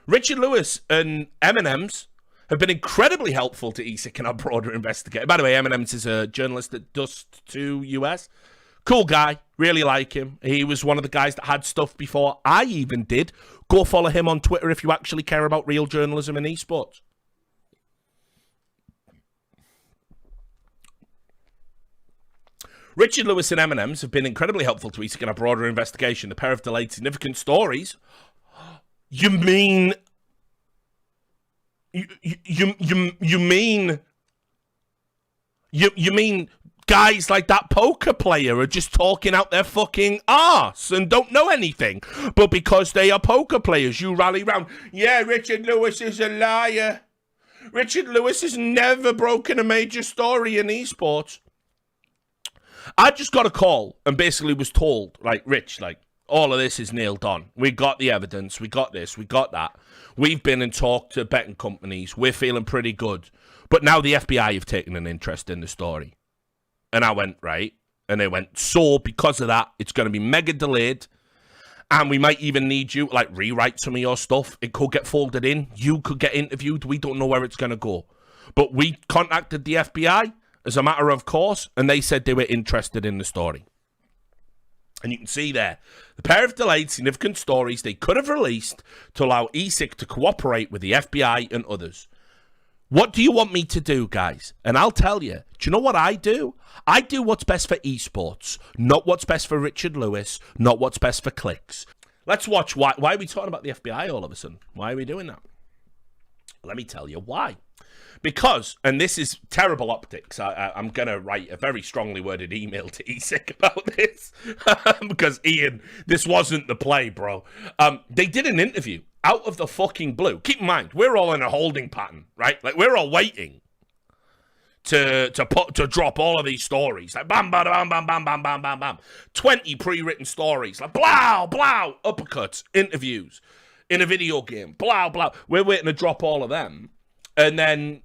Richard Lewis and M&M's have been incredibly helpful to ESIC in our broader investigation. By the way, M&M's is a journalist at Dust2 US. Cool guy. Really like him. He was one of the guys that had stuff before I even did. Go follow him on Twitter if you actually care about real journalism and esports. Richard Lewis and M&M's have been incredibly helpful to ESIC in a broader investigation. The pair have delayed significant stories. You mean... You mean guys like that poker player are just talking out their fucking arse and don't know anything, but because they are poker players, you rally round. Yeah, Richard Lewis is a liar. Richard Lewis has never broken a major story in esports. I just got a call and basically was told, like, Rich, like, all of this is nailed on. We got the evidence. We got this. We got that. We've been and talked to betting companies. We're feeling pretty good. But now the FBI have taken an interest in the story. And I went, right. And they went, so because of that, it's going to be mega delayed. And we might even need you, like, rewrite some of your stuff. It could get folded in. You could get interviewed. We don't know where it's going to go. But we contacted the FBI as a matter of course, and they said they were interested in the story. And you can see there, the pair have delayed significant stories they could have released to allow ESIC to cooperate with the FBI and others. What do you want me to do, guys? And I'll tell you, do you know what I do? I do what's best for esports, not what's best for Richard Lewis, not what's best for clicks. Let's watch why are we talking about the FBI all of a sudden? Why are we doing that? Let me tell you why. Because, and this is terrible optics, I'm going to write a very strongly worded email to ESIC about this. Because, Ian, this wasn't the play, bro. They did an interview out of the fucking blue. Keep in mind, we're all in a holding pattern, right? Like, we're all waiting to drop all of these stories. Like, bam, bam, bam, bam, bam, bam, bam, bam, bam. 20 pre-written stories. Like, blow, blow, uppercuts, interviews in a video game. Blow, blow. We're waiting to drop all of them. And then,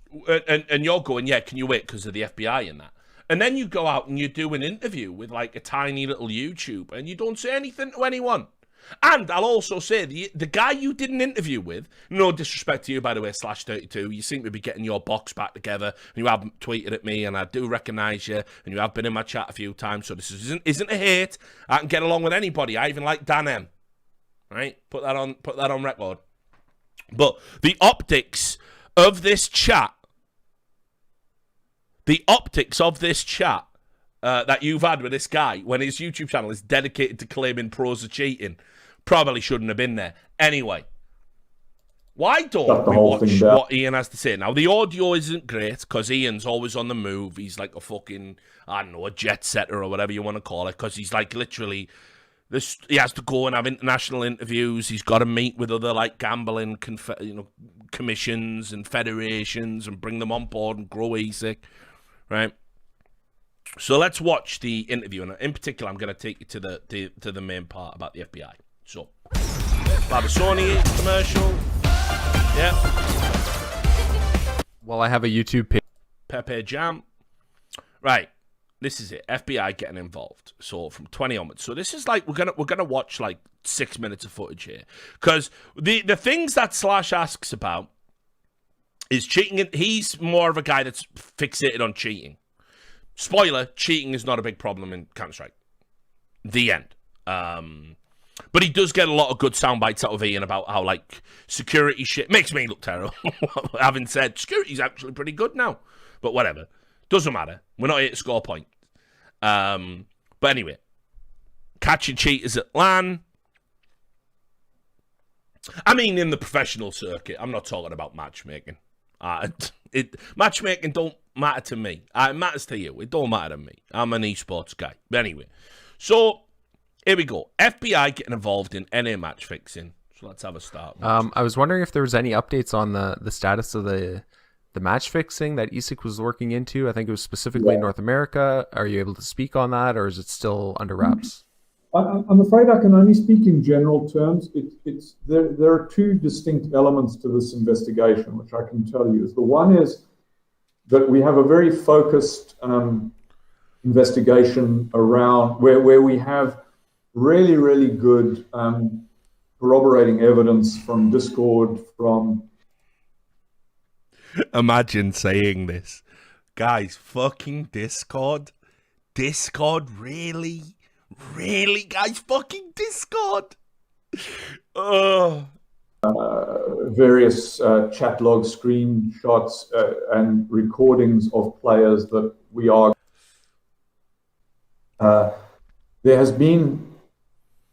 and you're going, yeah, can you wait because of the FBI and that? And then you go out and you do an interview with like a tiny little YouTube and you don't say anything to anyone. And I'll also say, the guy you did an interview with, no disrespect to you, by the way, /32, you seem to be getting your box back together and you haven't tweeted at me and I do recognise you and you have been in my chat a few times, so this isn't a hate. I can get along with anybody. I even like Dan M. Right? Put that on record. But the optics of this chat, that you've had with this guy when his YouTube channel is dedicated to claiming pros are cheating, probably shouldn't have been there. Anyway, why don't we watch what Ian has to say? Now, the audio isn't great because Ian's always on the move. He's like a fucking, I don't know, a jet setter or whatever you want to call it, because he's like literally... he has to go and have international interviews. He's got to meet with other like gambling commissions and federations and bring them on board and grow ESIC, right? So let's watch the interview, and in particular, I'm going to take you to the main part about the FBI. So, Babasoni commercial, yeah. Well, I have a YouTube page. Pepe Jam, right. This is it. FBI getting involved. So from 20 onwards. So this is like we're gonna watch like 6 minutes of footage here, because the things that Slash asks about is cheating. He's more of a guy that's fixated on cheating. Spoiler: cheating is not a big problem in Counterstrike. The end. But he does get a lot of good sound bites out of Ian about how like security shit makes me look terrible. Having said security's actually pretty good now, but whatever. Doesn't matter. We're not here to score points. But anyway, catching cheaters at LAN. I mean, in the professional circuit. I'm not talking about matchmaking. Matchmaking don't matter to me. It matters to you. It don't matter to me. I'm an esports guy. But anyway, so here we go. FBI getting involved in NA match fixing. So let's have a start. I was wondering if there was any updates on the status of the match fixing that ESIC was looking into. I think it was specifically North America. Are you able to speak on that, or is it still under wraps? I'm afraid I can only speak in general terms. There are two distinct elements to this investigation, which I can tell you. The one is that we have a very focused investigation around where we have really, really good corroborating evidence from Discord, from... Imagine saying this. Guys, fucking Discord? Discord? Really? Really, guys? Fucking Discord? various chat log screenshots and recordings of players that we are... there has been,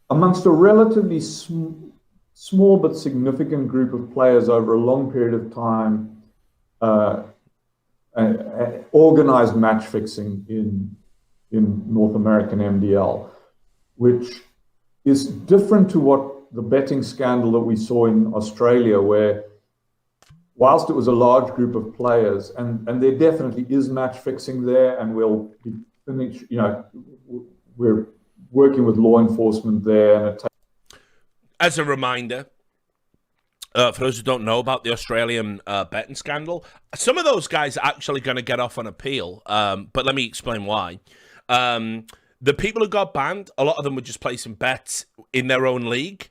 amongst a relatively small but significant group of players over a long period of time, organized match fixing in North American MDL, which is different to what the betting scandal that we saw in Australia, where whilst it was a large group of players, and there definitely is match fixing there, and we'll be finished, we're working with law enforcement there. And as a reminder, for those who don't know about the Australian betting scandal, some of those guys are actually going to get off on appeal, but let me explain why. The people who got banned, a lot of them were just placing bets in their own league.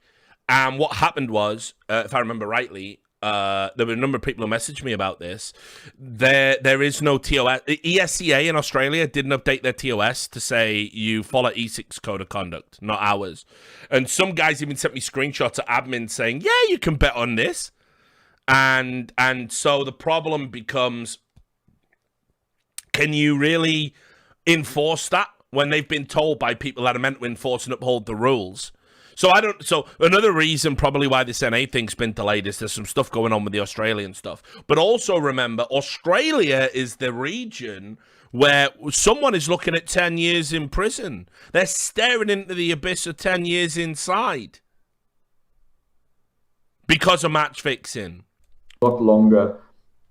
And what happened was, if I remember rightly, there were a number of people who messaged me about this. There is no TOS. The ESCA in Australia didn't update their TOS to say you follow ESIC's code of conduct, not ours. And some guys even sent me screenshots of admin saying, yeah, you can bet on this. And so the problem becomes, can you really enforce that when they've been told by people that are meant to enforce and uphold the rules? So another reason probably why this NA thing's been delayed is there's some stuff going on with the Australian stuff. But also remember, Australia is the region where someone is looking at 10 years in prison. They're staring into the abyss of 10 years inside because of match fixing. A lot longer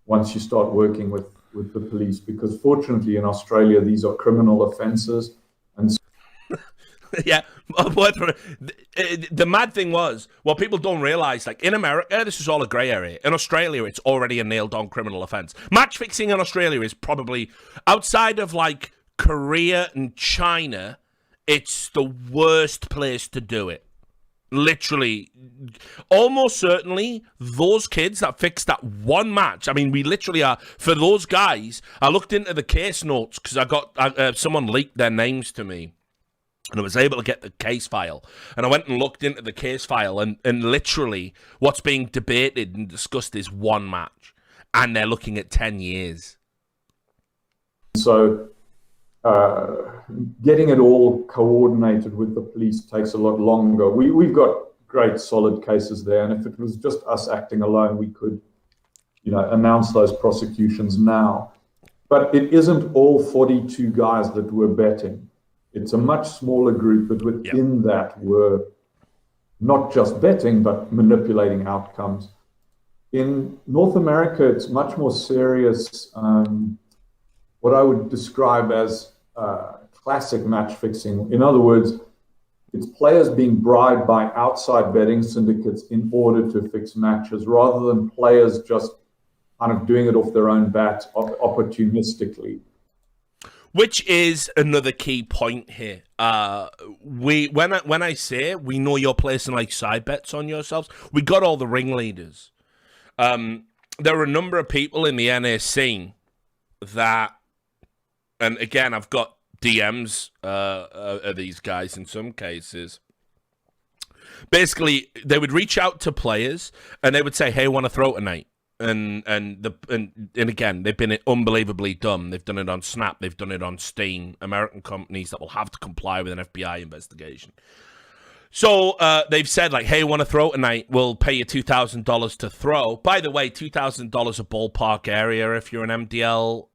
once you start working with the police, because fortunately in Australia, these are criminal offenses. And yeah, the mad thing was, what people don't realize, like in America, this is all a grey area. In Australia, it's already a nailed-on criminal offence. Match fixing in Australia is probably, outside of like Korea and China, it's the worst place to do it. Literally, almost certainly, those kids that fixed that one match. I mean, we literally are, for those guys, I looked into the case notes because I got someone leaked their names to me. And I was able to get the case file. And I went and looked into the case file. And literally, what's being debated and discussed is one match. And they're looking at 10 years. So, getting it all coordinated with the police takes a lot longer. We've got great solid cases there. And if it was just us acting alone, we could, announce those prosecutions now. But it isn't all 42 guys that were betting. It's a much smaller group, but within that were not just betting, but manipulating outcomes. In North America, it's much more serious, what I would describe as classic match fixing. In other words, it's players being bribed by outside betting syndicates in order to fix matches, rather than players just kind of doing it off their own bat opportunistically. Which is another key point here. When I say we know you're placing like side bets on yourselves, we got all the ringleaders. There are a number of people in the NA scene that, and again, I've got DMs of these guys in some cases. Basically, they would reach out to players and they would say, "Hey, I want to throw tonight." And again, they've been unbelievably dumb. They've done it on Snap. They've done it on Steam. American companies that will have to comply with an FBI investigation. So they've said, like, hey, want to throw tonight? We'll pay you $2,000 to throw. By the way, $2,000 a ballpark area if you're an MDL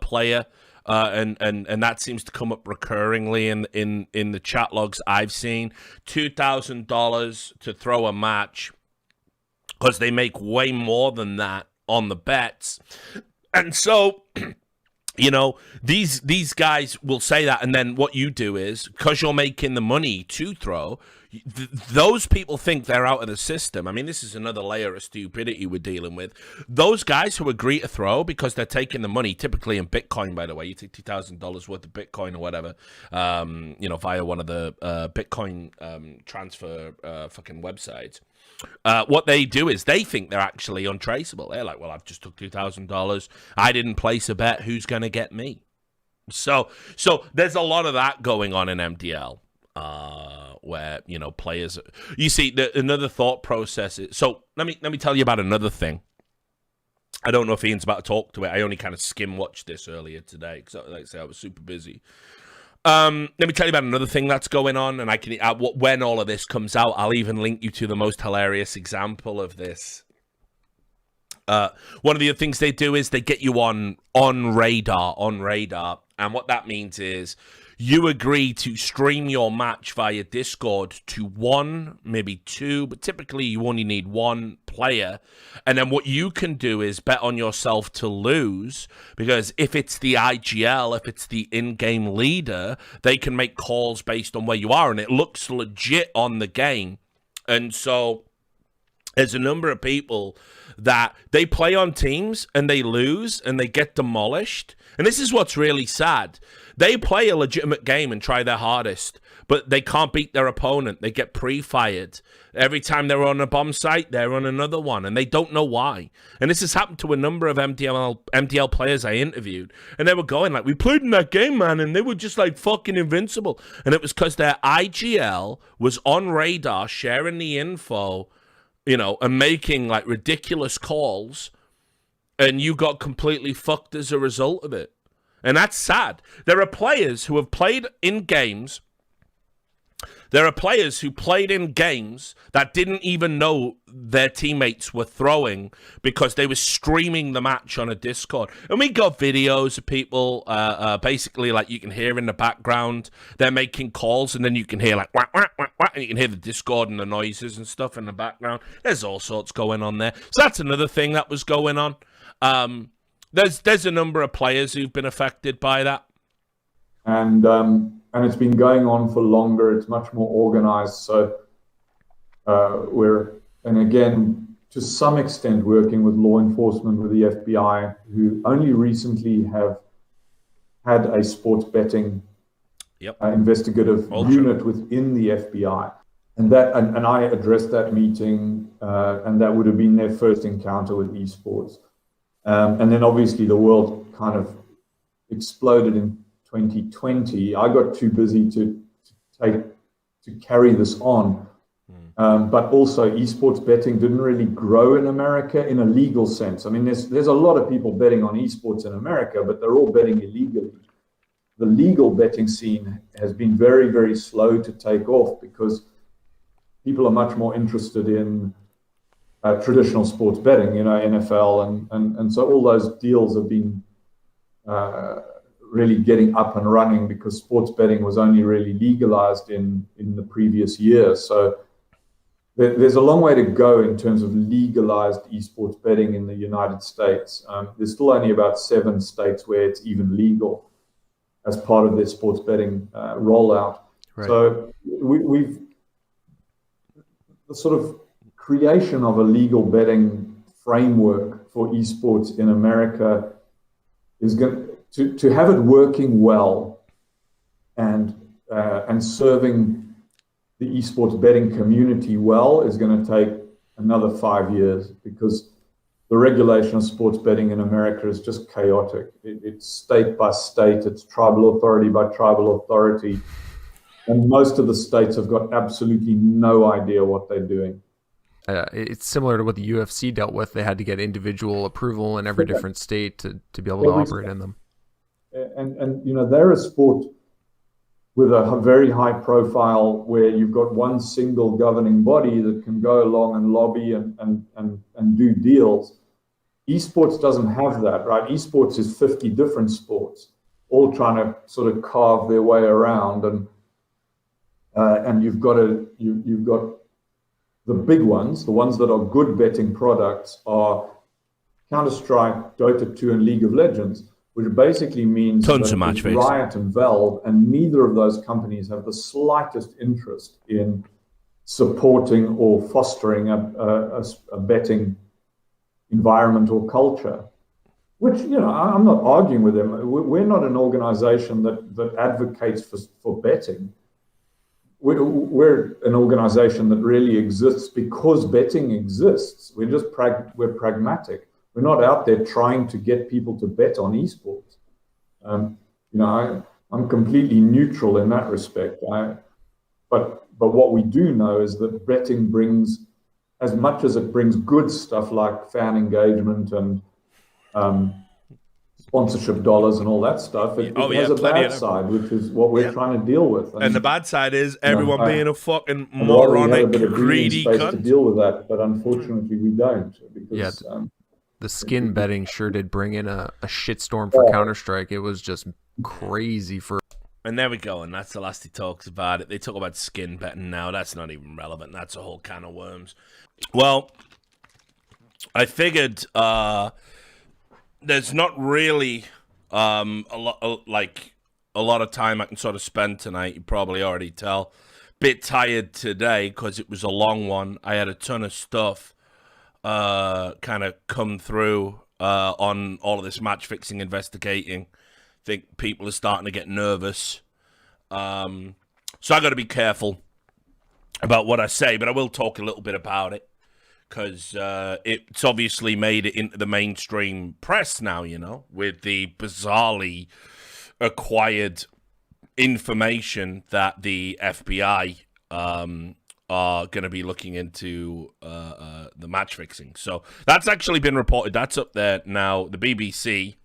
player. And that seems to come up recurringly in the chat logs I've seen. $2,000 to throw a match, because they make way more than that on the bets. And so, these guys will say that, and then what you do is, because you're making the money to throw, those people think they're out of the system. I mean, this is another layer of stupidity we're dealing with. Those guys who agree to throw because they're taking the money, typically in Bitcoin, by the way, you take $2,000 worth of Bitcoin or whatever, via one of the Bitcoin transfer fucking websites. What they do is they think they're actually untraceable. They're like, well, I've just took $2,000. I didn't place a bet. Who's going to get me? So there's a lot of that going on in MDL. Where players, you see, another thought process is, so let me tell you about another thing. I don't know if Ian's about to talk to it. I only kind of skim watched this earlier today because, like I say, I was super busy. Let me tell you about another thing that's going on, and I can when all of this comes out, I'll even link you to the most hilarious example of this. One of the other things they do is they get you on radar, and what that means is you agree to stream your match via Discord to one, maybe two, but typically you only need one player. And then what you can do is bet on yourself to lose, because if it's the IGL, if it's the in-game leader, they can make calls based on where you are, and it looks legit on the game. And so there's a number of people that they play on teams and they lose and they get demolished. And this is what's really sad. They play a legitimate game and try their hardest, but they can't beat their opponent. They get pre-fired. Every time they're on a bomb site, they're on another one, and they don't know why. And this has happened to a number of MDL players I interviewed, and they were going like, we played in that game, man, and they were just like fucking invincible. And it was because their IGL was on radar, sharing the info, and making like ridiculous calls, and you got completely fucked as a result of it. And that's sad. There are players who have played in games. There are players who played in games that didn't even know their teammates were throwing because they were streaming the match on a Discord. And we got videos of people, basically, like you can hear in the background, they're making calls, and then you can hear like, wah, wah, wah, wah, and you can hear the Discord and the noises and stuff in the background. There's all sorts going on there. So that's another thing that was going on. There's a number of players who've been affected by that. And it's been going on for longer. It's much more organized. So and again, to some extent, working with law enforcement, with the FBI, who only recently have had a sports betting investigative unit within the FBI. And I addressed that meeting, and that would have been their first encounter with esports. And then obviously the world kind of exploded in 2020. I got too busy to carry this on. But also esports betting didn't really grow in America in a legal sense. I mean, there's a lot of people betting on esports in America, but they're all betting illegally. The legal betting scene has been very, very slow to take off because people are much more interested in traditional sports betting, NFL, and so all those deals have been really getting up and running because sports betting was only really legalized in the previous year. So there's a long way to go in terms of legalized esports betting in the United States. There's still only about 7 states where it's even legal as part of their sports betting rollout. Right. So we've the sort of creation of a legal betting framework for esports in America is going to have it working well and serving the esports betting community well is going to take another 5 years because the regulation of sports betting in America is just chaotic. It's state by state, it's tribal authority by tribal authority, and most of the states have got absolutely no idea what they're doing. It's similar to what the UFC dealt with. They had to get individual approval in every different state to be able to operate in them. And they're a sport with a very high profile where you've got one single governing body that can go along and lobby and do deals. Esports doesn't have that, right? Esports is 50 different sports, all trying to sort of carve their way around, and you've got the big ones, the ones that are good betting products are Counterstrike, Dota 2, and League of Legends, which basically means tons of match Riot and Valve, and neither of those companies have the slightest interest in supporting or fostering a betting environment or culture. Which, I'm not arguing with them. We're not an organization that advocates for betting. We're an organization that really exists because betting exists. We're pragmatic. We're not out there trying to get people to bet on esports. I'm completely neutral in that respect. But what we do know is that betting brings, as much as it brings good stuff like fan engagement and sponsorship dollars and all that stuff, it has a bad side, which is what we're trying to deal with. And the bad side is everyone being a fucking moronic, greedy cunt. To deal with that, but unfortunately we don't. Because, the skin betting sure did bring in a shitstorm for Counterstrike. It was just crazy for. And there we go, and that's the last he talks about it. They talk about skin betting now. That's not even relevant. That's a whole can of worms. Well, I figured there's not really a lot of time I can sort of spend tonight. You probably already tell. Bit tired today because it was a long one. I had a ton of stuff kind of come through on all of this match fixing investigating. Think people are starting to get nervous. So I got to be careful about what I say, but I will talk a little bit about it because it's obviously made it into the mainstream press now, with the bizarrely acquired information that the FBI are going to be looking into the match fixing. So that's actually been reported. That's up there now. The BBC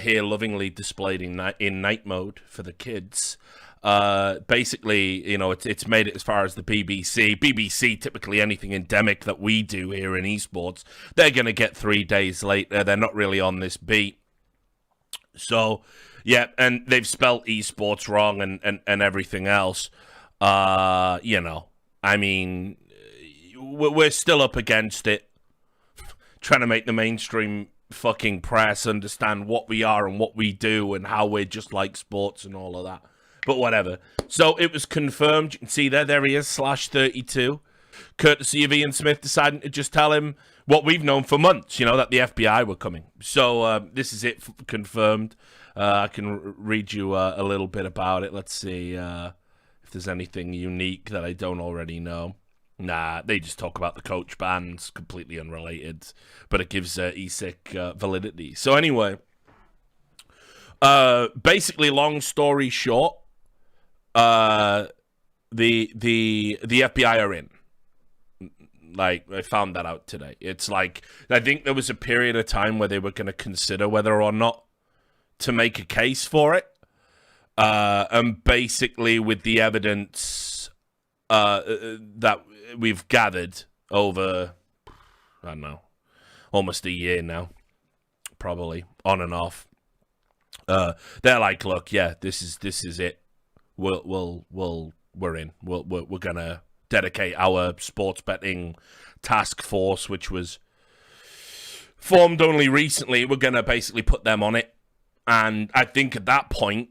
here lovingly displayed in night mode for the kids. Basically, it's made it as far as the BBC. BBC, typically anything endemic that we do here in esports, they're going to get 3 days later. They're not really on this beat. So, yeah, and they've spelt esports wrong and everything else. I mean, we're still up against it, trying to make the mainstream fucking press understand what we are and what we do and how we're just like sports and all of that. But whatever. So it was confirmed. You can see there he is, /32. Courtesy of Ian Smith deciding to just tell him what we've known for months, that the FBI were coming. So this is it confirmed. I can read you a little bit about it. Let's see if there's anything unique that I don't already know. Nah, they just talk about the coach bans, completely unrelated, but it gives ESIC validity. So anyway, basically, long story short, the FBI are in. Like, I found that out today. It's like, I think there was a period of time where they were going to consider whether or not to make a case for it. And basically, with the evidence that we've gathered over, I don't know, almost a year now, probably on and off. They're like, look, yeah, this is it. We're in. We're gonna dedicate our sports betting task force, which was formed only recently. We're gonna basically put them on it, and I think at that point,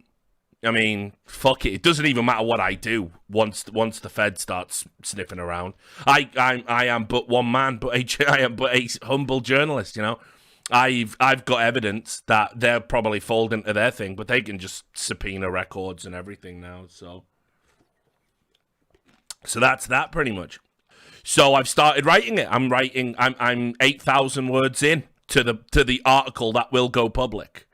I mean, fuck it. It doesn't even matter what I do once the Fed starts sniffing around. I am but one man, but I am but a humble journalist. I've got evidence that they'll probably fold into their thing, but they can just subpoena records and everything now. So that's that pretty much. So I've started writing it. I'm 8,000 words in to the article that will go public.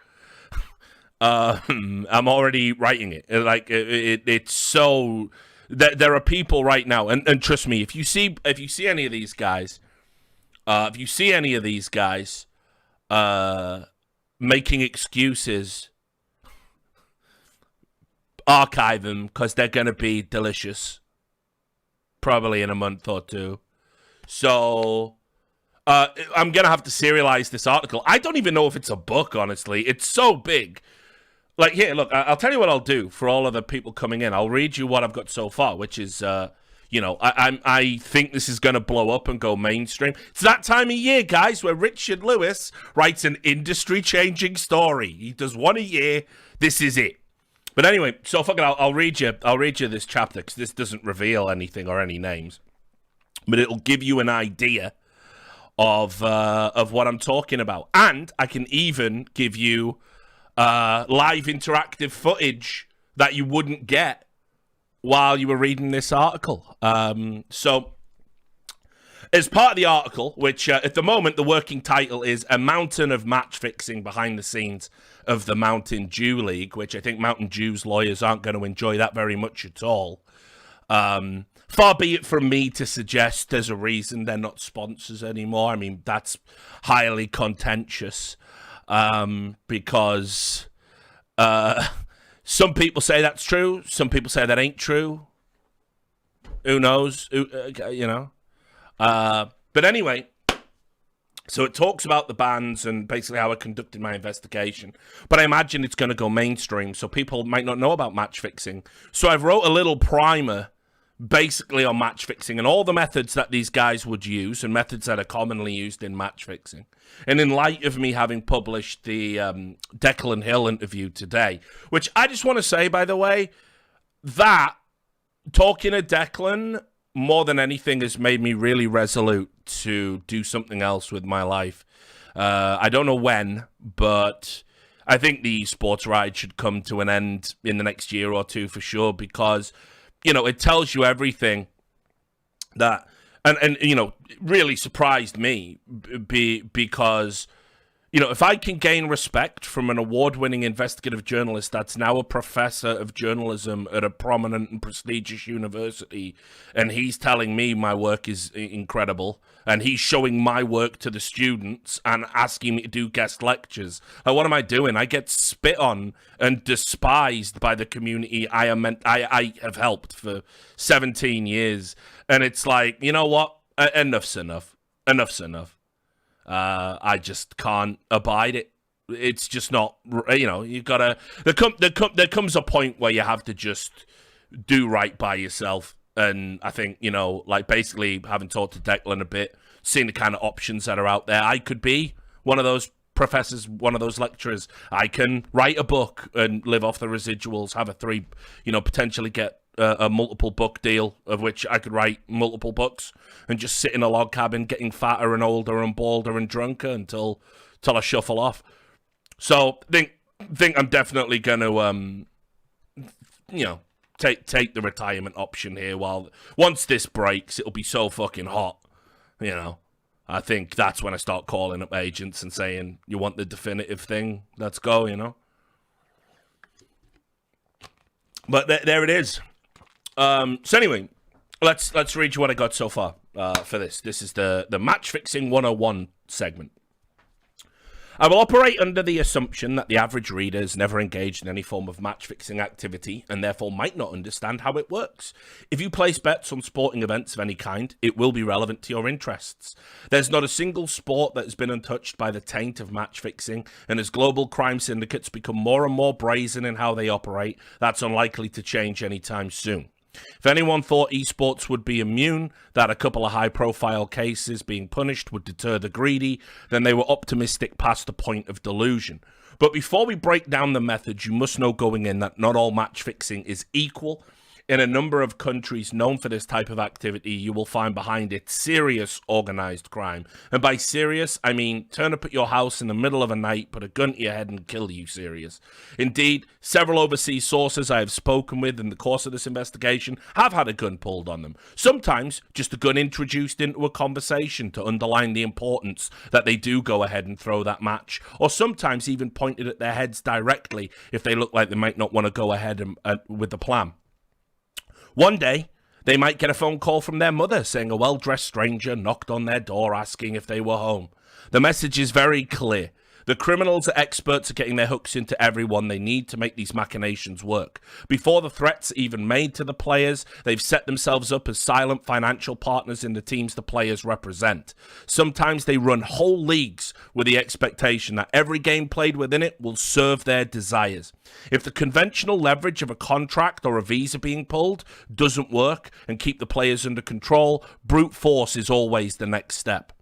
I'm already writing it. Like it's so there are people right now, and trust me, if you see any of these guys, making excuses, archive them because they're gonna be delicious, probably in a month or two. So I'm gonna have to serialize this article. I don't even know if it's a book, honestly. It's so big. Like, here, look, I'll tell you what I'll do for all of the people coming in. I'll read you what I've got so far, which is, I think this is going to blow up and go mainstream. It's that time of year, guys, where Richard Lewis writes an industry-changing story. He does one a year. This is it. But anyway, so fuck it, I'll read you this chapter, because this doesn't reveal anything or any names. but it'll give you an idea of what I'm talking about. And I can even give you live interactive footage that you wouldn't get while you were reading this article. So as part of the article, which at the moment the working title is A Mountain of Match Fixing Behind the Scenes of the Mountain Dew League, which I think Mountain Dew's lawyers aren't going to enjoy that very much at all. Far be it from me to suggest there's a reason they're not sponsors anymore. I mean, that's highly contentious because some people say that's true. Some people say that ain't true. Who knows? You know. But anyway, so it talks about the bans and basically how I conducted my investigation. But I imagine it's going to go mainstream, so people might not know about match fixing. So I've wrote a little primer basically on match fixing and all the methods that these guys would use and methods that are commonly used in match fixing. And in light of me having published the Declan Hill interview today, which I just want to say, by the way, that talking to Declan more than anything has made me really resolute to do something else with my life. I don't know when, but I think the esports ride should come to an end in the next year or two for sure, because you know, it tells you everything that, and you know, really surprised me because, you know, if I can gain respect from an award-winning investigative journalist that's now a professor of journalism at a prominent and prestigious university, and he's telling me my work is incredible, and he's showing my work to the students and asking me to do guest lectures, what am I doing? I get spit on and despised by the community I have helped for 17 years, and it's like, you know what? Enough's enough. Enough's enough. I just can't abide it. It's just not, you know, you gotta, there comes a point where you have to just do right by yourself. And I think, you know, like basically having talked to Declan a bit, seeing the kind of options that are out there, I could be one of those professors, one of those lecturers. I can write a book and live off the residuals, have potentially get a multiple book deal of which I could write multiple books and just sit in a log cabin getting fatter and older and balder and drunker until I shuffle off. So think I'm definitely going to, you know, take the retirement option here. Once this breaks, it'll be so fucking hot, you know. I think that's when I start calling up agents and saying, you want the definitive thing? Let's go, you know. But there it is. So anyway, let's read you what I got so far for this. This is the Match Fixing 101 segment. I will operate under the assumption that the average reader has never engaged in any form of match-fixing activity and therefore might not understand how it works. If you place bets on sporting events of any kind, it will be relevant to your interests. There's not a single sport that has been untouched by the taint of match-fixing, and as global crime syndicates become more and more brazen in how they operate, that's unlikely to change anytime soon. If anyone thought esports would be immune, that a couple of high-profile cases being punished would deter the greedy, then they were optimistic past the point of delusion. But before we break down the methods, you must know going in that not all match fixing is equal. In a number of countries known for this type of activity, you will find behind it serious organized crime. And by serious, I mean turn up at your house in the middle of a night, put a gun to your head and kill you serious. Indeed, several overseas sources I have spoken with in the course of this investigation have had a gun pulled on them. Sometimes just a gun introduced into a conversation to underline the importance that they do go ahead and throw that match, or sometimes even pointed at their heads directly if they look like they might not want to go ahead with the plan. One day, they might get a phone call from their mother saying a well-dressed stranger knocked on their door asking if they were home. The message is very clear. The criminals are experts at getting their hooks into everyone they need to make these machinations work. Before the threats are even made to the players, they've set themselves up as silent financial partners in the teams the players represent. Sometimes they run whole leagues with the expectation that every game played within it will serve their desires. If the conventional leverage of a contract or a visa being pulled doesn't work and keep the players under control, brute force is always the next step.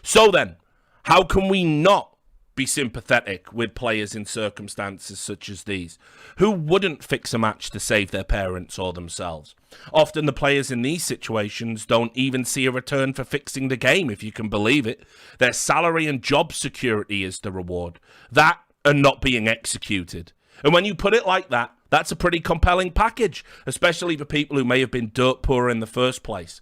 So then, how can we not be sympathetic with players in circumstances such as these. Who wouldn't fix a match to save their parents or themselves? Often the players in these situations don't even see a return for fixing the game, if you can believe it. Their salary and job security is the reward. That and not being executed. And when you put it like that, that's a pretty compelling package, especially for people who may have been dirt poor in the first place.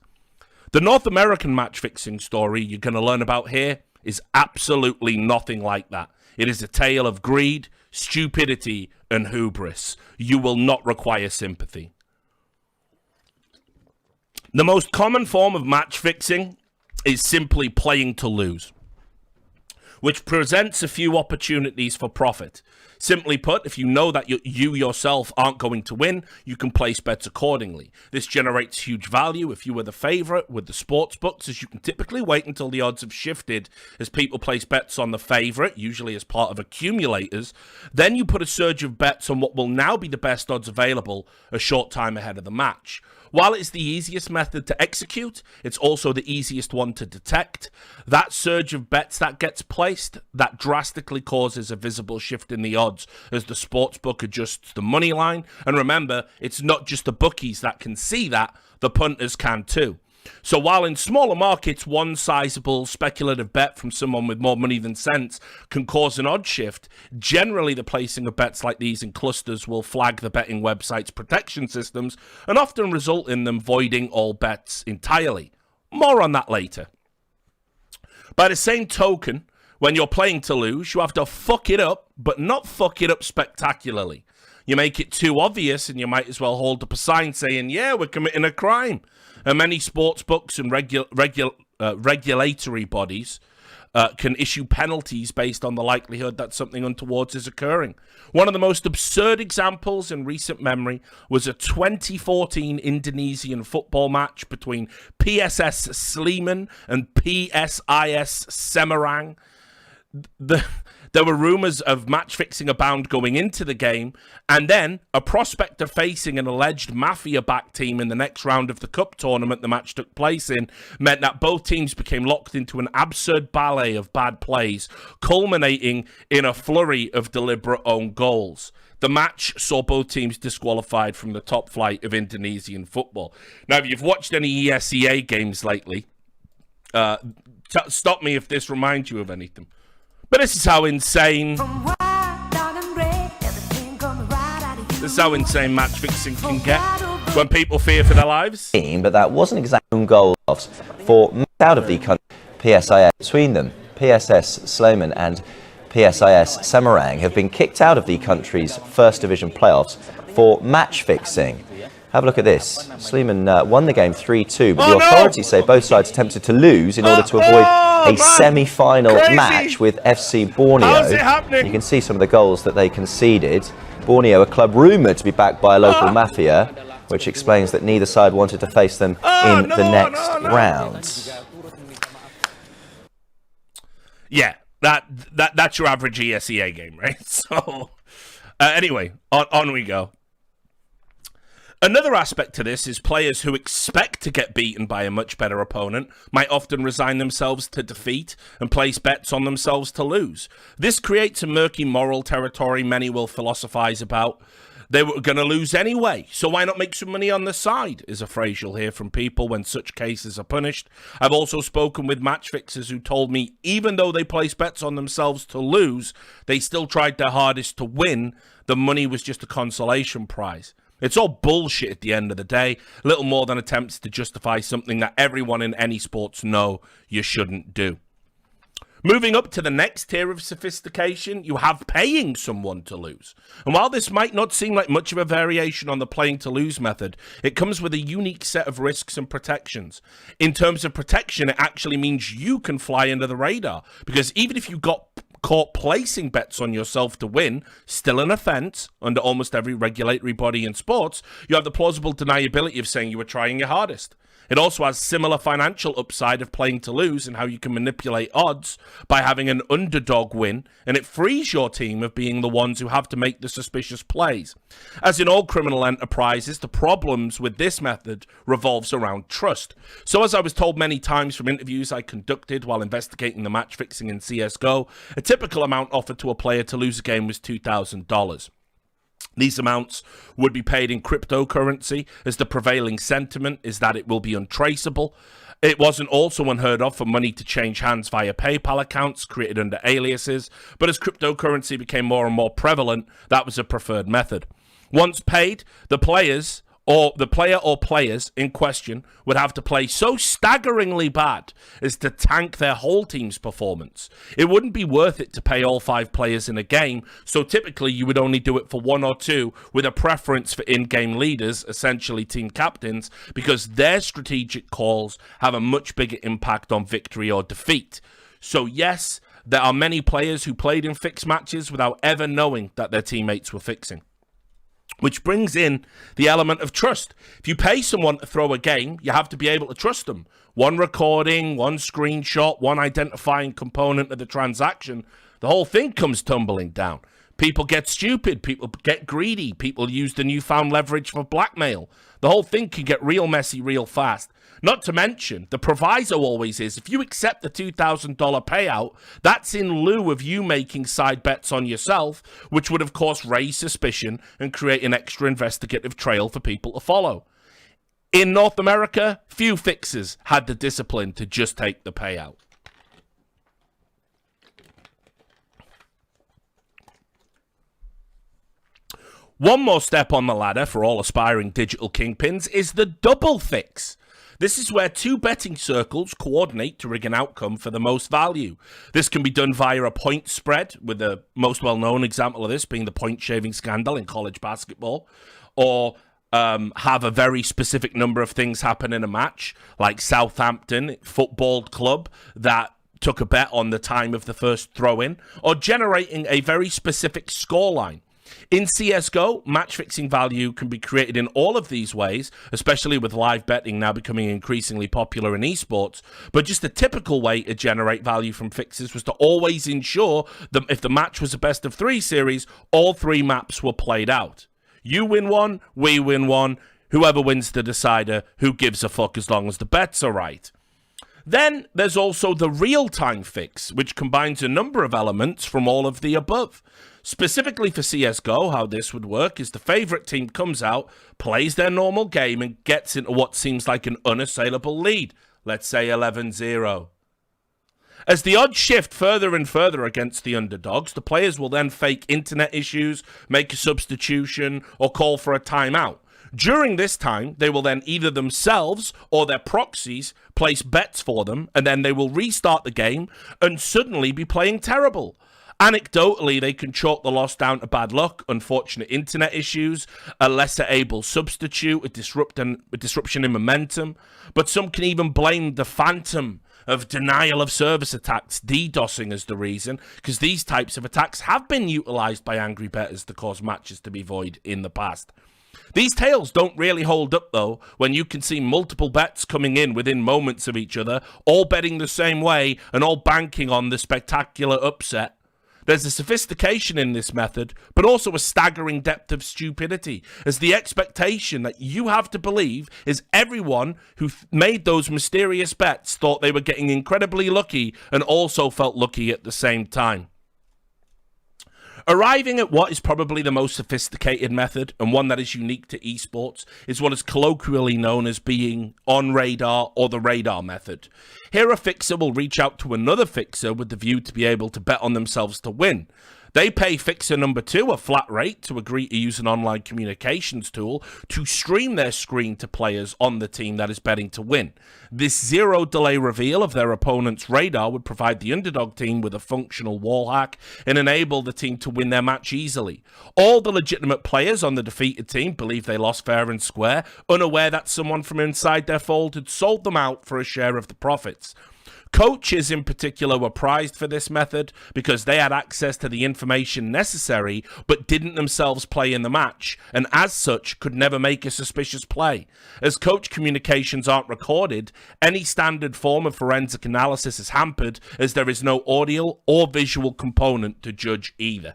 The North American match fixing story you're going to learn about here is absolutely nothing like that. It is a tale of greed, stupidity, and hubris. You will not require sympathy. The most common form of match fixing is simply playing to lose, which presents a few opportunities for profit. Simply put, if you know that you yourself aren't going to win, you can place bets accordingly. This generates huge value if you were the favorite with the sports books, as you can typically wait until the odds have shifted as people place bets on the favorite, usually as part of accumulators. Then you put a surge of bets on what will now be the best odds available a short time ahead of the match. While it's the easiest method to execute, it's also the easiest one to detect. That surge of bets that gets placed, that drastically causes a visible shift in the odds as the sportsbook adjusts the money line. And remember, it's not just the bookies that can see that, the punters can too. So while in smaller markets, one sizable speculative bet from someone with more money than sense can cause an odd shift, generally the placing of bets like these in clusters will flag the betting website's protection systems and often result in them voiding all bets entirely. More on that later. By the same token, when you're playing to lose, you have to fuck it up, but not fuck it up spectacularly. You make it too obvious and you might as well hold up a sign saying, yeah, we're committing a crime. And many sports books and regulatory bodies can issue penalties based on the likelihood that something untoward is occurring. One of the most absurd examples in recent memory was a 2014 Indonesian football match between PSS Sleman and PSIS Semarang. There were rumours of match fixing abound going into the game, and then a prospector facing an alleged mafia-backed team in the next round of the cup tournament the match took place in meant that both teams became locked into an absurd ballet of bad plays, culminating in a flurry of deliberate own goals. The match saw both teams disqualified from the top flight of Indonesian football. Now, if you've watched any ESEA games lately, stop me if this reminds you of anything. But this is how insane match fixing can get when people fear for their lives. But that wasn't exactly goals for out of the country. PSIS between them, PSS Sleman and PSIS Semarang have been kicked out of the country's First Division playoffs for match fixing. Have a look at this. Sleman won the game 3-2, but the authorities say both sides attempted to lose in order to avoid a semi-final match with FC Borneo. How's it happening? You can see some of the goals that they conceded. Borneo, a club rumoured to be backed by a local mafia, which explains that neither side wanted to face them in the next round. Yeah, that's your average ESEA game, right? So, anyway, on we go. Another aspect to this is players who expect to get beaten by a much better opponent might often resign themselves to defeat and place bets on themselves to lose. This creates a murky moral territory many will philosophize about. They were going to lose anyway, so why not make some money on the side, is a phrase you'll hear from people when such cases are punished. I've also spoken with match fixers who told me even though they placed bets on themselves to lose, they still tried their hardest to win. The money was just a consolation prize. It's all bullshit at the end of the day, little more than attempts to justify something that everyone in any sports know you shouldn't do. Moving up to the next tier of sophistication, you have paying someone to lose. And while this might not seem like much of a variation on the playing to lose method, it comes with a unique set of risks and protections. In terms of protection, it actually means you can fly under the radar, because even if you got caught placing bets on yourself to win, still an offence under almost every regulatory body in sports, you have the plausible deniability of saying you were trying your hardest. It also has similar financial upside of playing to lose and how you can manipulate odds by having an underdog win, and it frees your team of being the ones who have to make the suspicious plays. As in all criminal enterprises, the problems with this method revolves around trust. So as I was told many times from interviews I conducted while investigating the match fixing in CSGO, a typical amount offered to a player to lose a game was $2,000. These amounts would be paid in cryptocurrency, as the prevailing sentiment is that it will be untraceable. It wasn't also unheard of for money to change hands via PayPal accounts created under aliases, but as cryptocurrency became more and more prevalent, that was a preferred method. Once paid, the player or players in question would have to play so staggeringly bad as to tank their whole team's performance. It wouldn't be worth it to pay all 5 players in a game, so typically you would only do it for 1 or 2, with a preference for in-game leaders, essentially team captains, because their strategic calls have a much bigger impact on victory or defeat. So yes, there are many players who played in fixed matches without ever knowing that their teammates were fixing. Which brings in the element of trust. If you pay someone to throw a game, you have to be able to trust them. One recording, one screenshot, one identifying component of the transaction, the whole thing comes tumbling down. People get stupid, people get greedy, people use the newfound leverage for blackmail. The whole thing can get real messy real fast. Not to mention, the proviso always is, if you accept the $2,000 payout, that's in lieu of you making side bets on yourself, which would of course raise suspicion and create an extra investigative trail for people to follow. In North America, few fixers had the discipline to just take the payout. One more step on the ladder for all aspiring digital kingpins is the double fix. This is where 2 betting circles coordinate to rig an outcome for the most value. This can be done via a point spread, with the most well-known example of this being the point-shaving scandal in college basketball, or have a very specific number of things happen in a match, like Southampton Football Club that took a bet on the time of the first throw-in, or generating a very specific scoreline. In CSGO, match fixing value can be created in all of these ways, especially with live betting now becoming increasingly popular in esports. But just a typical way to generate value from fixes was to always ensure that if the match was a best of 3 series, all 3 maps were played out. You win one, we win one. Whoever wins the decider, who gives a fuck as long as the bets are right. Then there's also the real-time fix, which combines a number of elements from all of the above. Specifically for CSGO, how this would work is the favorite team comes out, plays their normal game, and gets into what seems like an unassailable lead. Let's say 11-0. As the odds shift further and further against the underdogs, the players will then fake internet issues, make a substitution, or call for a timeout. During this time, they will then either themselves or their proxies place bets for them, and then they will restart the game and suddenly be playing terrible. Anecdotally, they can chalk the loss down to bad luck, unfortunate internet issues, a lesser able substitute, a disruption in momentum, but some can even blame the phantom of denial of service attacks, DDoSing, as the reason, because these types of attacks have been utilized by angry bettors to cause matches to be void in the past. These tales don't really hold up, though, when you can see multiple bets coming in within moments of each other, all betting the same way and all banking on the spectacular upset. There's a sophistication in this method, but also a staggering depth of stupidity, as the expectation that you have to believe is everyone who made those mysterious bets thought they were getting incredibly lucky and also felt lucky at the same time. Arriving at what is probably the most sophisticated method, and one that is unique to esports, is what is colloquially known as being on radar or the radar method. Here a fixer will reach out to another fixer with the view to be able to bet on themselves to win. They pay fixer number 2 a flat rate to agree to use an online communications tool to stream their screen to players on the team that is betting to win. This zero-delay reveal of their opponent's radar would provide the underdog team with a functional wall hack and enable the team to win their match easily. All the legitimate players on the defeated team believe they lost fair and square, unaware that someone from inside their fold had sold them out for a share of the profits. Coaches in particular were prized for this method because they had access to the information necessary but didn't themselves play in the match, and as such could never make a suspicious play. As coach communications aren't recorded, any standard form of forensic analysis is hampered as there is no audio or visual component to judge either.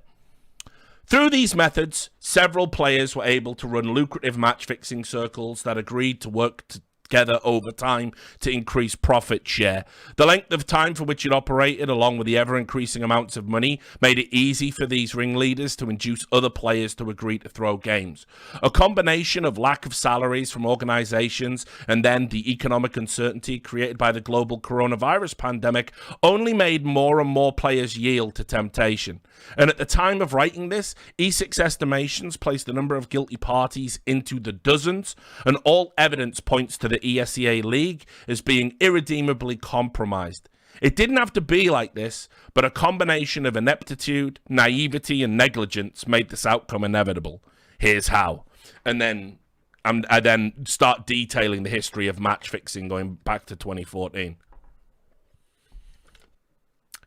Through these methods, several players were able to run lucrative match-fixing circles that agreed to work together over time to increase profit share. The length of time for which it operated, along with the ever-increasing amounts of money, made it easy for these ringleaders to induce other players to agree to throw games. A combination of lack of salaries from organizations and then the economic uncertainty created by the global coronavirus pandemic only made more and more players yield to temptation. And at the time of writing this, ESIC's estimations placed the number of guilty parties into the dozens, and all evidence points to the ESEA League as being irredeemably compromised. It didn't have to be like this, but a combination of ineptitude, naivety, and negligence made this outcome inevitable. Here's how. And then I then start detailing the history of match fixing going back to 2014.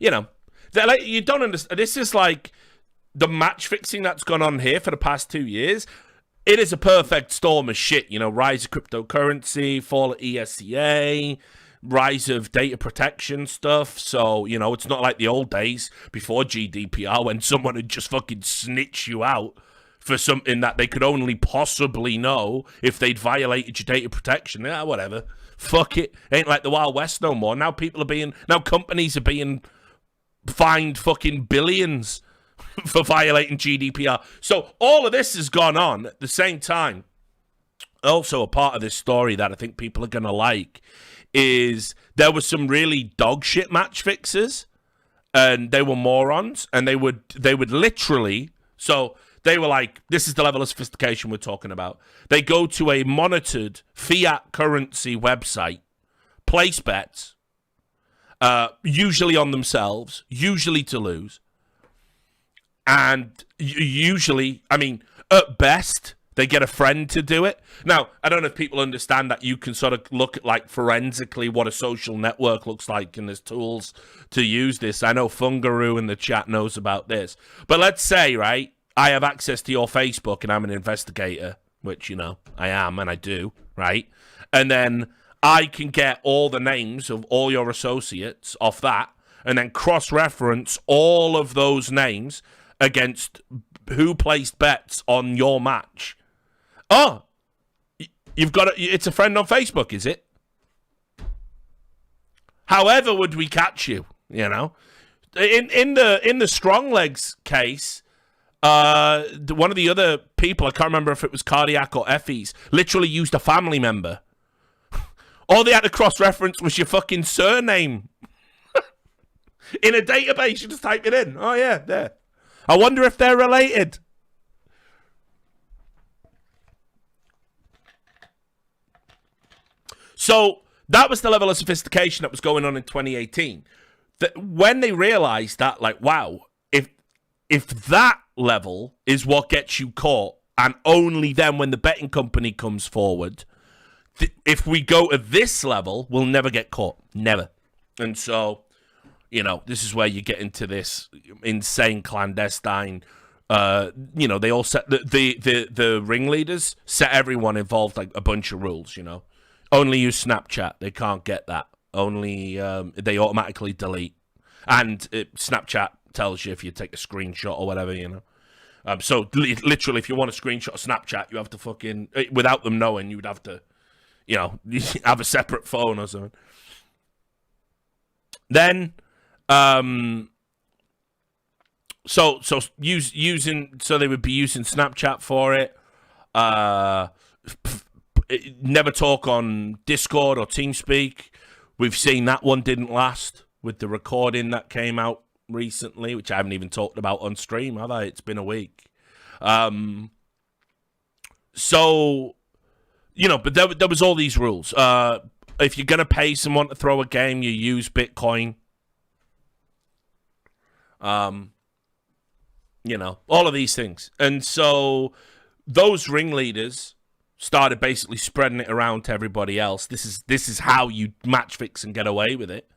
You know, like, you don't understand. This is like the match fixing that's gone on here for the past 2 years. It is a perfect storm of shit. You know, rise of cryptocurrency, fall of ESCA, rise of data protection stuff. So, you know, it's not like the old days before GDPR when someone would just fucking snitch you out for something that they could only possibly know if they'd violated your data protection. Yeah, whatever. Fuck it. Ain't like the Wild West no more. Now companies are being fined fucking billions for violating GDPR. So all of this has gone on at the same time. Also, a part of this story that I think people are going to like is there were some really dog shit match fixers, and they were morons, and they would literally, so they were like, this is the level of sophistication we're talking about. They go to a monitored fiat currency website, place bets, usually on themselves, usually to lose. And usually, I mean, at best, they get a friend to do it. Now, I don't know if people understand that you can sort of look at, like, forensically what a social network looks like, and there's tools to use this. I know Fungaroo in the chat knows about this. But let's say, right, I have access to your Facebook and I'm an investigator, which, you know, I am and I do, right? And then I can get all the names of all your associates off that and then cross-reference all of those names against who placed bets on your match. Oh, you've got it's a friend on Facebook, is it? However would we catch you, you know? In the Strong Legs case, one of the other people, I can't remember if it was Cardiac or Effie's, literally used a family member. All they had to cross-reference was your fucking surname. In a database, you just type it in. Oh, yeah, there. I wonder if they're related. So that was the level of sophistication that was going on in 2018. When they realized that, like, wow, if that level is what gets you caught, and only then when the betting company comes forward, if we go to this level, we'll never get caught. Never. And so, you know, this is where you get into this insane clandestine, you know, they all set, the ringleaders set everyone involved like a bunch of rules, you know. Only use Snapchat. They can't get that. Only, they automatically delete. And Snapchat tells you if you take a screenshot or whatever, you know. So literally, if you want a screenshot of Snapchat, you have to fucking, without them knowing, you would have to, you know, have a separate phone or something. Then, so they would be using Snapchat for it. Never talk on Discord or TeamSpeak. We've seen that one didn't last with the recording that came out recently, which I haven't even talked about on stream, have I? It's been a week. So, you know, but there was all these rules. If you're going to pay someone to throw a game, you use Bitcoin. You know, all of these things. And so those ringleaders started basically spreading it around to everybody else. This is how you match fix and get away with it.